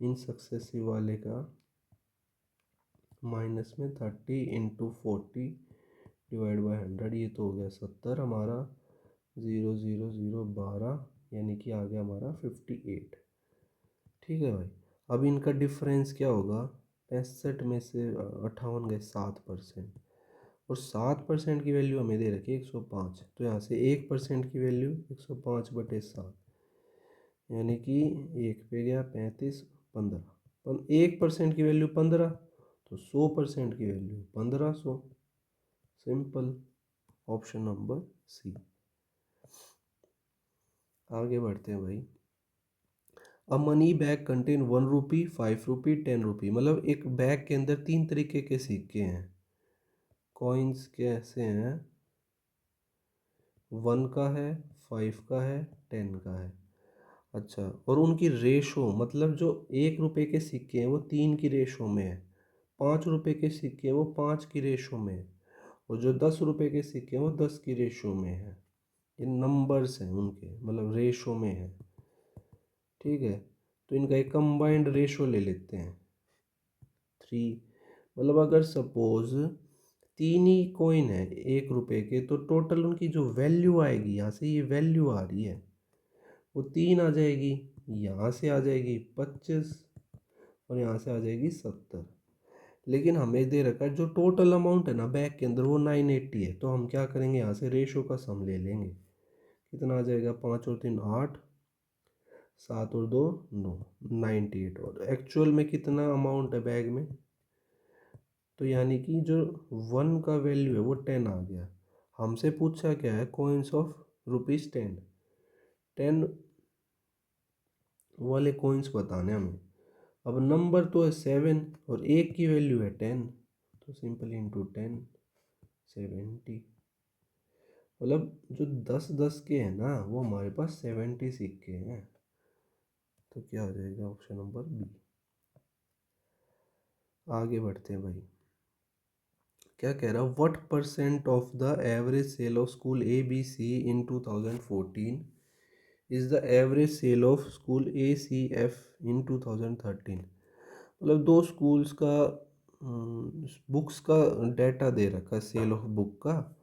इन सक्सेसिव वाले का माइनस में 30 इंटू 40 डिवाइड बाई 100, ये तो हो गया 70 हमारा। 0 0 0 12, यानी कि आ गया हमारा 58। ठीक है भाई। अब इनका डिफरेंस क्या होगा, 65 में से 58 गए 7%, और 7% की वैल्यू हमें दे रखी है 105। तो यहाँ से 1% की वैल्यू 105/7, यानी कि एक पे गया 35, 15। 1% की वैल्यू 15, तो 100% की value 1500। Simple, option number C. आगे बढ़ते हैं भाई। A money bag contain 1 rupee, 5 rupee, 10 rupee. मतलब एक बैग के अंदर 3 तरीके के सिक्के हैं, कॉइन्स कैसे हैं, 1 का है, 5 का है, 10 का है। अच्छा, और उनकी रेशो, मतलब जो 1 रुपये के सिक्के हैं वो 3 की रेशो में है, 5 रुपये के सिक्के हैं वो 5 की रेशो में है, और जो 10 रुपये के सिक्के हैं वो 10 की रेशो में है। ये नंबर्स हैं उनके, मतलब रेशो में है। ठीक है, तो इनका एक कंबाइंड रेशो ले लेते हैं 3। मतलब अगर सपोज 3 ही कॉइन है 1 रुपये के, तो टोटल उनकी जो वैल्यू आएगी, यहाँ से ये वैल्यू आ रही है वो 3 आ जाएगी, यहाँ से आ जाएगी 25, और यहाँ से आ जाएगी 70। लेकिन हमें दे रखा है जो टोटल अमाउंट है ना बैग के अंदर वो 980 है। तो हम क्या करेंगे, यहाँ से रेशो का सम ले लेंगे। कितना आ जाएगा, 5 और 3 8, 7 और 2 9, 98। और एक्चुअल में कितना अमाउंट है बैग में, तो यानी कि जो 1 का वैल्यू है वो 10 आ गया। हमसे पूछा क्या है, कॉइन्स ऑफ ₹10, 10 वाले कॉइन्स बताने हमें। अब नंबर तो है 7 और एक की वैल्यू है 10, तो सिंपल इंटू 10, 70। मतलब जो 10 10 के हैं ना वो हमारे पास 70 सिक्के हैं। तो क्या हो जाएगा, ऑप्शन नंबर बी। आगे बढ़ते हैं भाई। क्या कह रहा है, what percent of the average sale of school ABC in 2014 is the average sale of school ACF in 2013। मतलब दो स्कूल्स का बुक्स का डाटा दे रखा है, सेल ऑफ बुक का,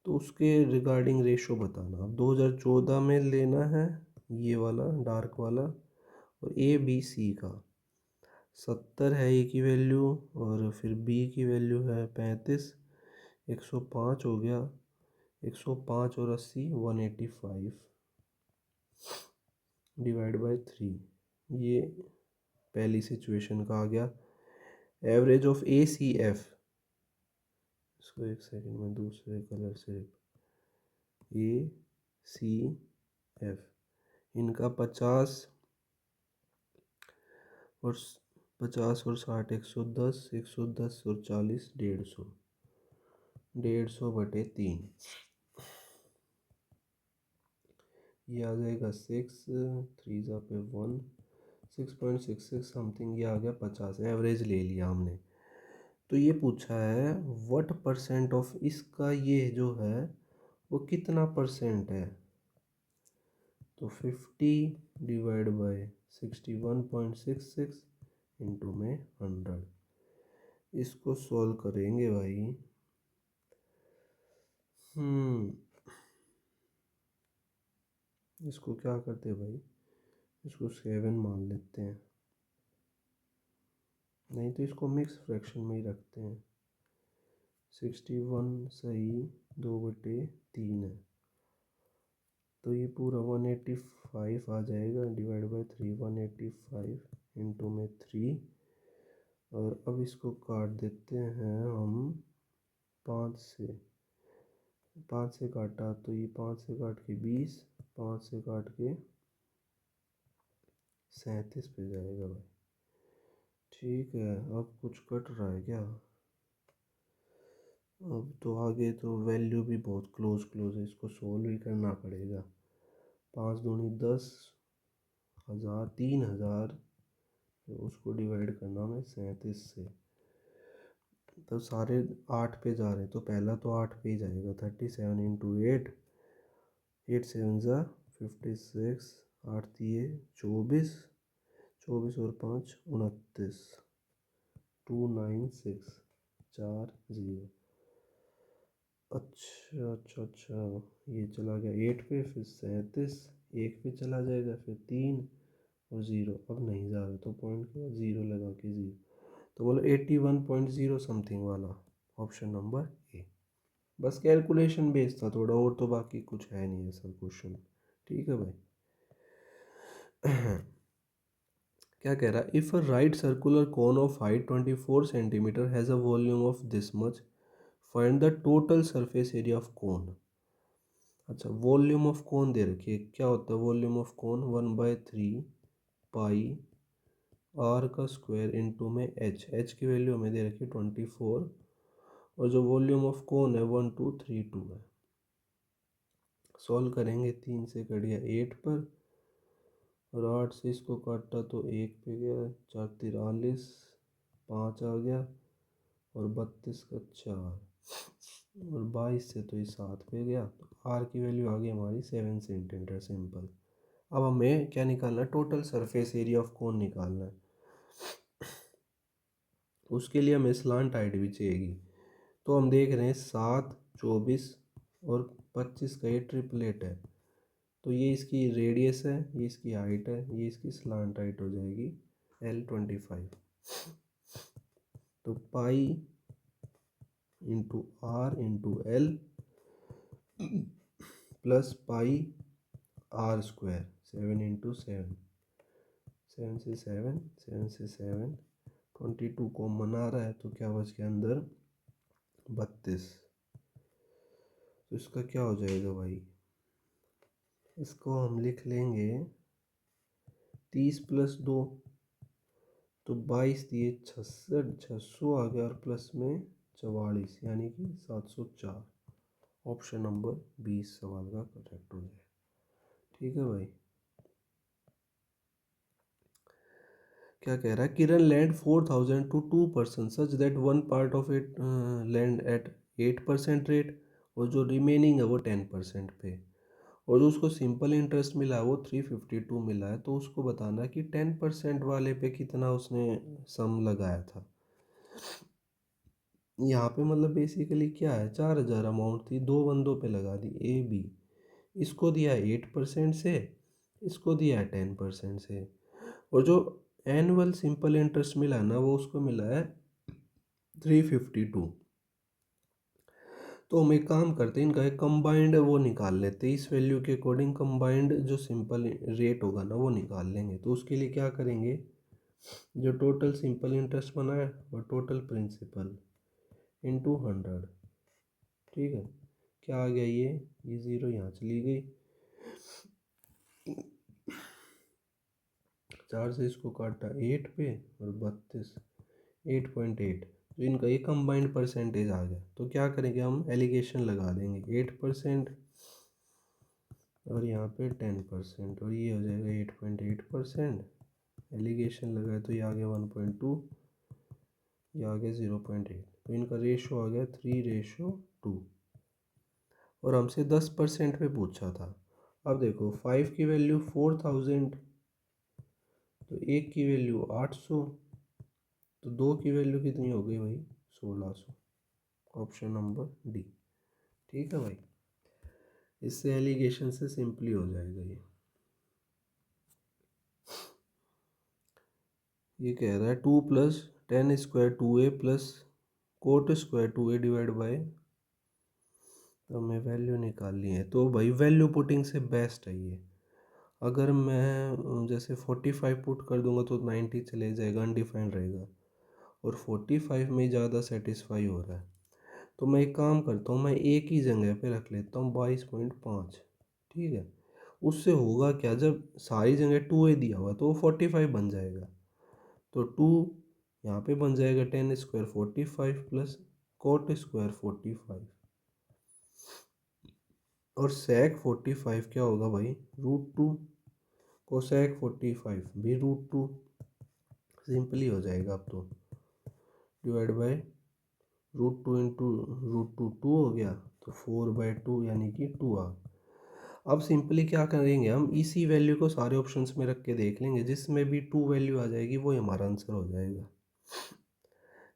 तो उसके रिगार्डिंग रेशो बताना। अब 2014 में लेना है ये वाला डार्क वाला, और ABC का 70 है ए की वैल्यू, और फिर बी की वैल्यू है 35, 105 हो गया। 105 और 80 185 डिवाइड बाय 3। ये पहली सिचुएशन का आ गया। एवरेज ऑफ ACF, इसको एक सेकंड में दूसरे कलर से, ACF इनका 50 और 50 और 60 110, 110 और 40 150, 150/3। ये आ जाएगा 6, 3 जा पे 1, 6.66 समथिंग, ये आ गया 50। एवरेज ले लिया हमने। तो ये पूछा है व्हाट परसेंट ऑफ, इसका ये जो है वो कितना परसेंट है, तो 50 डिवाइड बाय 61.66 इंटू में 100। इसको सॉल्व करेंगे भाई। इसको क्या करते हैं भाई, इसको 7 मान लेते हैं, नहीं तो इसको मिक्स फ्रैक्शन में ही रखते हैं। 61 सही 2/3 है, तो ये पूरा 185 आ जाएगा, डिवाइड बाय 3 185 इंटू में 3। और अब इसको काट देते हैं हम 5 से, 5 से काटा तो ये 5 से काट के 20, 5 से काट के 37 पे जाएगा भाई। ठीक है, अब कुछ कट रहा है क्या? अब तो आगे तो वैल्यू भी बहुत क्लोज क्लोज है, इसको सोल्व ही करना पड़ेगा। 5 दूनी 10, 1000 3000, तो उसको डिवाइड करना मैं 37 से, तो सारे 8 पे जा रहे हैं, तो पहला तो 8 पे ही जाएगा। 37 इंटू 8, 8 7 ज़ा 56, 8 दिए 24, 24 और 5 29, 296 40। अच्छा अच्छा अच्छा, ये चला गया 8 पे, फिर 37 1 पे चला जाएगा, फिर 3 और 0, अब नहीं जा रहा, तो पॉइंट के बाद 0 लगा के 0, तो बोलो 81.0 समथिंग वाला, ऑप्शन नंबर ए। बस कैलकुलेशन बेस्ड था थोड़ा, और तो बाकी कुछ है नहीं ऐसा क्वेश्चन। ठीक है भाई। क्या कह रहा है, if a right circular cone of height 24 centimetre has a volume of this much, find the total surface area of cone. अच्छा, वॉल्यूम ऑफ कोन दे रखी है, क्या होता है volume of cone? 1/3 pi r का स्क्वायर इंटू में एच की वैल्यू हमें दे रखी है 24, और जो वॉल्यूम ऑफ कोन है 1232 है। सॉल्व करेंगे, 3 से कट गया 8 पर, और 8 से इसको काटा तो 1 पे गया, 4 43, 5 आ गया, और 32 का 4, और 22 से तो ये 7 पे गया, तो आर की वैल्यू आ गई हमारी 7 सेंटीमीटर सिंपल। अब हमें क्या निकालना है? Total surface area of cone निकालना है। उसके लिए हमें स्लांट हाइट भी चाहिएगी, तो हम देख रहे हैं 7 24 और 25 का ये ट्रिपलेट है, तो ये इसकी रेडियस है, ये इसकी हाइट है, ये इसकी स्लांट हाइट हो जाएगी L25। तो pi into r into l plus pi r square, 7 into 7, 7 से 7, 7 से 7, 22 कॉमन आ रहा है, तो क्या बच गया अंदर? 32। तो इसका क्या हो जाएगा भाई? इसको हम लिख लेंगे 30 + 2, तो 22 दिए 66, 600 आ गया, और प्लस में 44, यानी कि 704। ऑप्शन नंबर 20 सवाल का करेक्ट हो जाए। ठीक है भाई। क्या कह रहा है, Kiran land 4000 to 2 person such that one part of it land at 8% rate, और जो रिमेनिंग है वो 10% पे, और जो उसको सिंपल इंटरेस्ट मिला है वो 352 मिला है, तो उसको बताना है कि 10% वाले पे कितना उसने सम लगाया था। यहाँ पे मतलब बेसिकली क्या है, 4000 अमाउंट थी, दो बंदों पे लगा दी ए बी, इसको दिया 8% से, इसको दिया है 10% से, और जो एनुअल सिंपल इंटरेस्ट मिला है ना वो उसको मिला है 352। तो हम एक काम करते हैं, इनका एक कंबाइंड वो निकाल लेते हैं, इस वैल्यू के अकॉर्डिंग कंबाइंड जो सिंपल रेट होगा ना वो निकाल लेंगे। तो उसके लिए क्या करेंगे, जो टोटल सिंपल इंटरेस्ट बना है और टोटल प्रिंसिपल इंटू 100। ठीक है, क्या आ गया, ये 0 यहाँ चली गई, 4 से इसको काटा 8 पे, और 32, 8.8, तो इनका ये कंबाइंड परसेंटेज आ गया। तो क्या करेंगे, हम एलिगेशन लगा देंगे 8%, और यहाँ पे 10%, और ये हो जाएगा 8.8%। एलिगेशन लगाए तो ये आ गया 1.2, ये आ गया 0.8, तो इनका रेशो आ गया 3:2, और हमसे 10% पे पूछा था। अब देखो 5 की वैल्यू 4000, तो 1 की वैल्यू 800, तो 2 की वैल्यू कितनी हो गई भाई? 1600। Option number D. ठीक है भाई, इससे एलिगेशन से सिंपली हो जाएगा ये कह रहा है 2 + 10² 2a + coat square 2a divide by, तो हमें वैल्यू निकालनी है। तो भाई वैल्यू पुटिंग से बेस्ट है ये। अगर मैं जैसे 45 पुट कर दूंगा तो 90 चले जाएगा, अनडिफाइंड रहेगा, और 45 में ज़्यादा सेटिस्फाई हो रहा है। तो मैं एक काम करता हूँ, मैं एक ही जगह पे रख लेता हूँ 22.5। ठीक है, उससे होगा क्या, जब सारी जगह 2a दिया हुआ तो वो 45 बन जाएगा। तो 2 यहाँ पे बन जाएगा 10 स्क्वायर 45 प्लस कोट स्क्वायर 45, और सेक 45 क्या होगा भाई, √2, कोसेक 45 भी √2, सिंपली हो जाएगा अब तो, डिवाइड बाय √2 इंटू √2 2 हो गया, तो 4/2 यानी कि 2 आ। अब सिंपली क्या करेंगे, हम इसी वैल्यू को सारे ऑप्शंस में रख के देख लेंगे, जिसमें भी 2 वैल्यू आ जाएगी वो हमारा आंसर हो जाएगा।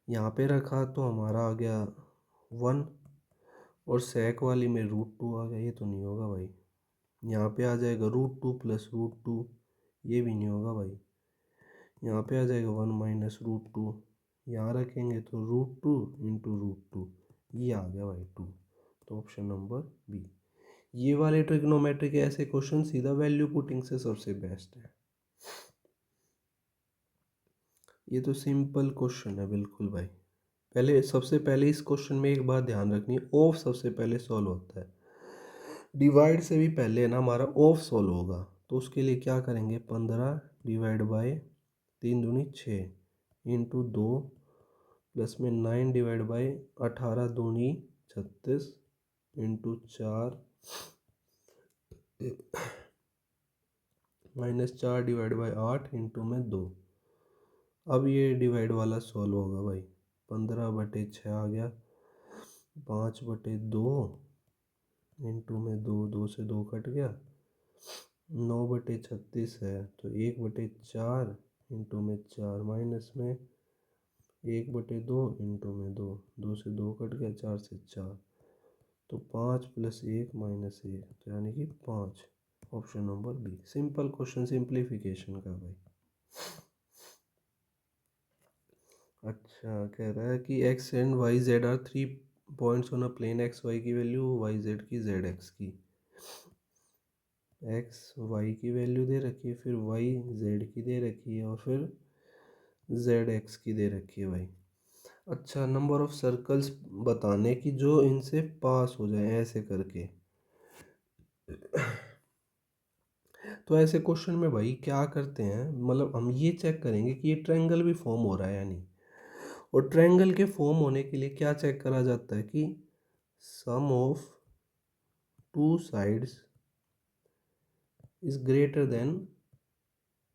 यहाँ पे रखा तो हमारा आ गया 1, और सेक वाली में √2 आ गया, ये तो नहीं होगा भाई। यहाँ पे आ जाएगा √2 प्लस √2, ये भी नहीं होगा भाई। यहाँ पे आ जाएगा 1 माइनस √2, यहाँ रखेंगे तो √2 इंटू √2, ये आ गया भाई 2। तो ऑप्शन नंबर बी। ये वाले ट्रिग्नोमेट्री के ऐसे क्वेश्चन सीधा वैल्यू पुटिंग से सबसे बेस्ट है। ये तो सिंपल क्वेश्चन है बिल्कुल भाई। पहले सबसे पहले इस क्वेश्चन में एक बात ध्यान रखनी है, ऑफ सबसे पहले सॉल्व होता है, डिवाइड से भी पहले ना हमारा ऑफ सॉल्व होगा। तो उसके लिए क्या करेंगे, 15 डिवाइड बाय 3 दूनी 6 इंटू 2 प्लस में 9 डिवाइड बाय 18 दूनी 36 into 4 minus 4 divide by 8 into में 2। अब ये डिवाइड वाला सॉल्व होगा भाई, 15/6 आ गया, 5/2 इंटू में 2, 2 से 2 कट गया, 9/36 है तो 1/4 इंटू में 4 माइनस में 1/2 इंटू में 2, 2 से 2 कट गया, 4 से 4, तो 5 प्लस 1 माइनस 1, तो यानी कि 5। Option number B, simple question, simplification का भाई। अच्छा, कह रहा है कि x and y z are 3 points on a plane, x y की वैल्यू, वाई जेड की, जेड एक्स की। एक्स वाई की वैल्यू दे रखी है, फिर वाई जेड की दे रखी है, और फिर जेड एक्स की दे रखी है भाई। अच्छा, नंबर ऑफ सर्कल्स बताने की जो इनसे पास हो जाए ऐसे करके। तो ऐसे क्वेश्चन में भाई क्या करते हैं, मतलब हम ये चेक करेंगे कि ये ट्रायंगल भी फॉर्म हो रहा है या नहीं। और ट्रायंगल के फॉर्म होने के लिए क्या चेक करा जाता है कि sum of two sides is greater than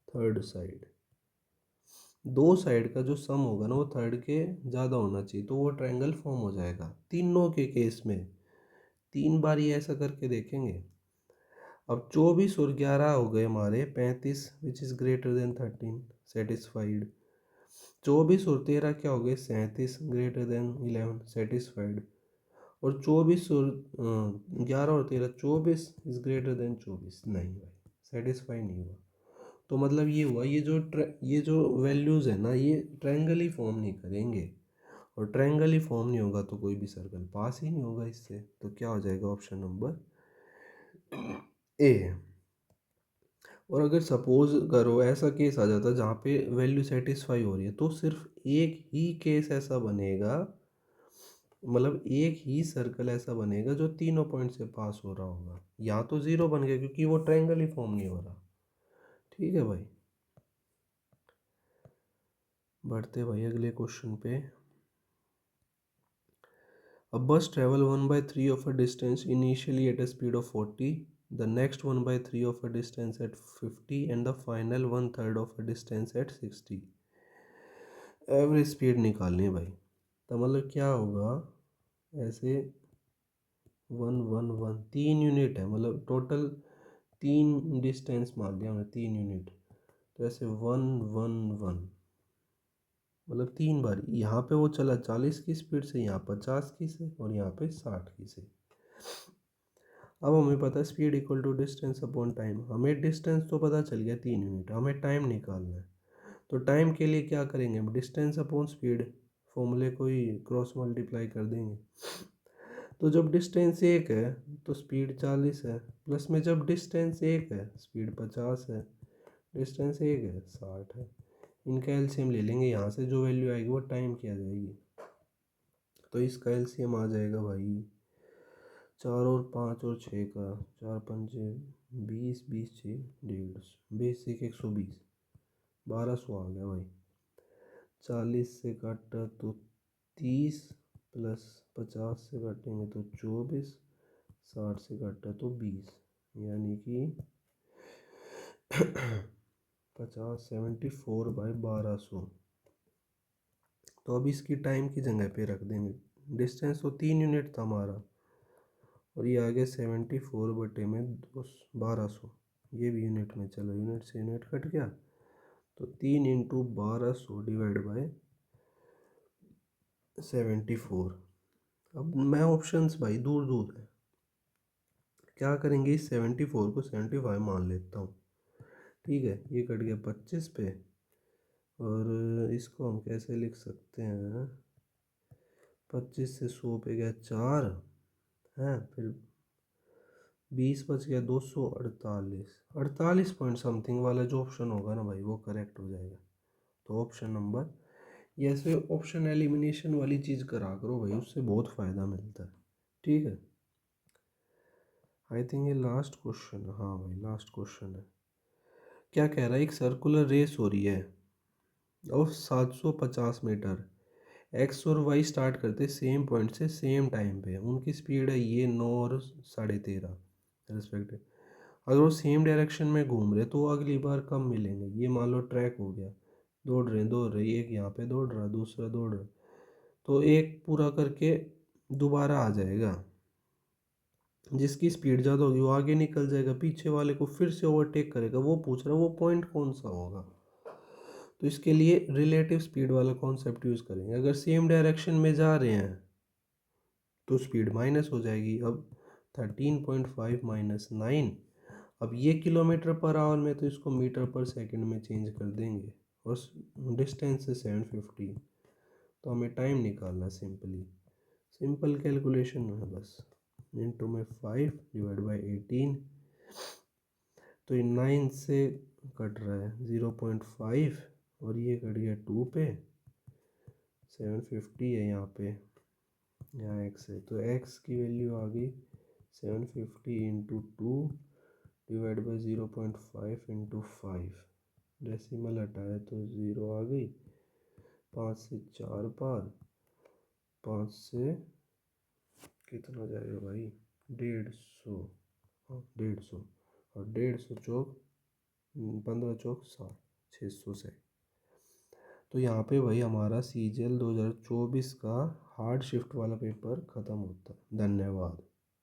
third side. दो साइड का जो सम होगा ना वो थर्ड के ज़्यादा होना चाहिए, तो वो ट्रायंगल फॉर्म हो जाएगा। तीनों के केस में 3 बार ये ऐसा करके देखेंगे। अब 24 और 11 हो गए हमारे 35, which is greater than 13, satisfied. 24 और 13 क्या हो गए, 37, ग्रेटर देन 11, सेटिस्फाइड। और 24 और 11 और 13, 24 इज ग्रेटर देन 24, नहीं भाई, सेटिस्फाई नहीं हुआ। तो मतलब ये हुआ, ये जो वैल्यूज़ है ना, ये ट्रायंगल ही फॉर्म नहीं करेंगे, और ट्रायंगल ही फॉर्म नहीं होगा तो कोई भी सर्कल पास ही नहीं होगा इससे। तो क्या हो जाएगा, ऑप्शन नंबर ए है। और अगर सपोज करो ऐसा केस आ जाता जहाँ पे वैल्यू सेटिस्फाई हो रही है, तो सिर्फ एक ही केस ऐसा बनेगा, मतलब एक ही सर्कल ऐसा बनेगा जो तीनों पॉइंट से पास हो रहा होगा। यहाँ तो ज़ीरो बन गया क्योंकि वो ट्रायंगल ही फॉर्म नहीं हो रहा। ठीक है भाई, बढ़ते भाई अगले क्वेश्चन पे। A bus travel 1/3 of a distance initially at a speed of 40, the next 1/3 of a distance at 50, and the final 1/3 of a distance at 60। Average speed निकालनी है भाई। तो मतलब क्या होगा, ऐसे 1 1 1 3 यूनिट है, मतलब टोटल 3 डिस्टेंस मान लिया हमने, 3 यूनिट। तो ऐसे 1 1 1, मतलब 3 बार यहाँ पे वो चला 40 की स्पीड से, यहाँ 50 की से, और यहाँ पे 60 की से। अब हमें पता है speed equal to distance upon time. हमें डिस्टेंस तो पता चल गया 3 यूनिट, हमें टाइम निकालना है। तो टाइम के लिए क्या करेंगे हम, डिस्टेंस अपॉन स्पीड फॉर्मूले को ही क्रॉस मल्टीप्लाई कर देंगे। तो जब डिस्टेंस 1 है तो स्पीड 40 है, प्लस में जब डिस्टेंस 1 है स्पीड 50 है, डिस्टेंस 1 है 60 है। इनका एलसीएम ले लेंगे, यहाँ से जो वैल्यू आएगी वो टाइम की आ जाएगी। तो इसका एलसीएम आ जाएगा भाई 4 और 5 और 6 का, 4 पंजे 20, 20 6 150, 20 से 120, 1200 आ गया भाई। 40 से काटा तो 30, प्लस 50 से काटेंगे तो 24, 60 से काटा तो 20, यानी कि 50 74/1200। तो अब इसकी टाइम की जगह पे रख देंगे, डिस्टेंस तो 3 यूनिट था हमारा, और ये आ गया 74/1200। ये भी यूनिट में, चलो यूनिट से यूनिट कट गया, तो 3 इंटू 1200 डिवाइड बाय 74। अब मैं ऑप्शंस भाई दूर दूर है, क्या करेंगे, इस 74 को 75 मान लेता हूँ। ठीक है, ये कट गया 25 पे, और इसको हम कैसे लिख सकते हैं, 25 से 100 पे गया 4 है, फिर 20 बच गया 248, 48 पॉइंट समथिंग वाला जो ऑप्शन होगा ना भाई वो करेक्ट हो जाएगा। तो ऑप्शन नंबर, ये ऐसे ऑप्शन एलिमिनेशन वाली चीज़ करा करो भाई, उससे बहुत फ़ायदा मिलता है। ठीक है, आई थिंक ये लास्ट क्वेश्चन, हाँ भाई लास्ट क्वेश्चन है। क्या कह रहा है, एक सर्कुलर रेस हो रही है और 750 मीटर, एक्स और वाई स्टार्ट करते सेम पॉइंट से सेम टाइम पे, उनकी स्पीड है ये 9 और 13.5 रिस्पेक्टिव। अगर वो सेम डायरेक्शन में घूम रहे तो वो अगली बार कब मिलेंगे, ये मान लो ट्रैक हो गया, दौड़ रहे, एक यहाँ पे दौड़ रहा दूसरा दौड़ रहा, तो एक पूरा करके दोबारा आ जाएगा, जिसकी स्पीड ज़्यादा होगी वो आगे निकल जाएगा, पीछे वाले को फिर से ओवरटेक करेगा। वो पूछ रहा है वो पॉइंट कौन सा होगा, तो इसके लिए रिलेटिव स्पीड वाला कॉन्सेप्ट यूज़ करेंगे। अगर सेम डायरेक्शन में जा रहे हैं तो स्पीड माइनस हो जाएगी। अब 13.5 माइनस 9, अब ये किलोमीटर पर आवर में, तो इसको मीटर पर सेकंड में चेंज कर देंगे, और डिस्टेंस है 750, तो हमें टाइम निकालना सिंपली, सिंपल कैलकुलेशन है बस, इंटू में 5 डिवाइड बाई 18, तो ये 9 से कट रहा है 0.5, और ये कट गया 2 पे, 750 है यहाँ पे, यहाँ x है, तो x की वैल्यू आ गई 750 into 2 divide by 0.5 into 5, decimal हटाया तो 0 आ गई, 5 से 4 पार, 5 से कितना जाएगा भाई 150, हाँ 150, और 150 चौक 15 चौक 60, 600 से। तो यहाँ पे भाई हमारा CGL 2024 का हार्ड शिफ्ट वाला पेपर ख़त्म होता है। धन्यवाद।